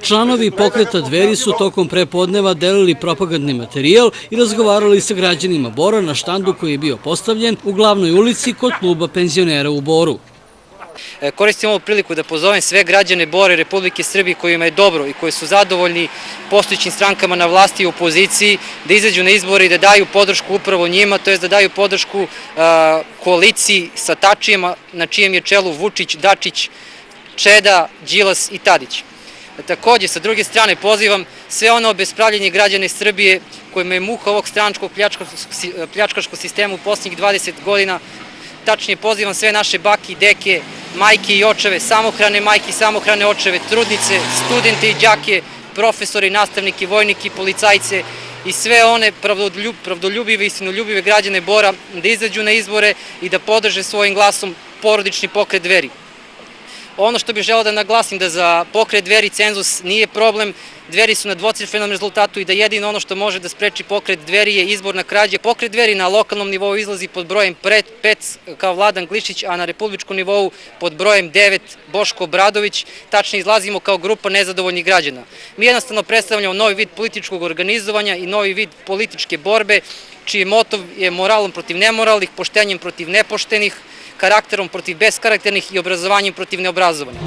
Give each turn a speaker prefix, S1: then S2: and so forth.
S1: Članovi pokreta Dveri su tokom prepodneva delili propagandni materijal i razgovarali sa građanima Bora na štandu koji je bio postavljen u glavnoj ulici kod kluba penzionera u Boru.
S2: Koristim ovu priliku da pozovem sve građane Bora i Republike Srbije kojima je dobro i koji su zadovoljni postojećim strankama na vlasti i opoziciji da izađu na izbore i da daju podršku upravo njima, to je da daju podršku koaliciji sa Tačijama na čijem je čelu Vučić, Dačić, Čeda, Đilas i Tadić. Također, sa druge strane, pozivam sve ono obespravljanje građane Srbije kojima je muka ovog stranačkog pljačkaškog sistema u posljednjih 20 godina. Tačnije, pozivam sve naše bake i deke, majke i očeve, samohrane majke i samohrane očeve, trudnice, studente i đake, profesore, nastavnike, vojnike i policajce i sve one pravdoljubive i istinoljubive građane Bora da izađu na izbore i da podrže svojim glasom porodični pokret Dveri. Ono što bih želeo da naglasim da za pokret Dveri cenzus nije problem, Dveri su na dvocifrenom rezultatu i da jedino ono što može da spreči pokret Dveri je izborna krađa. Pokret Dveri na lokalnom nivou izlazi pod brojem 5 kao Vladan Glišić, a na republičkom nivou pod brojem 9 Boško Obradović, tačnije izlazimo kao grupa nezadovoljnih građana. Mi jednostavno predstavljamo novi vid političkog organizovanja i novi vid političke borbe, čiji motiv je moralom protiv nemoralnih, poštenjem protiv nepoštenih, karakterom protiv beskarakternih i obrazovanjem protiv neobrazovanih.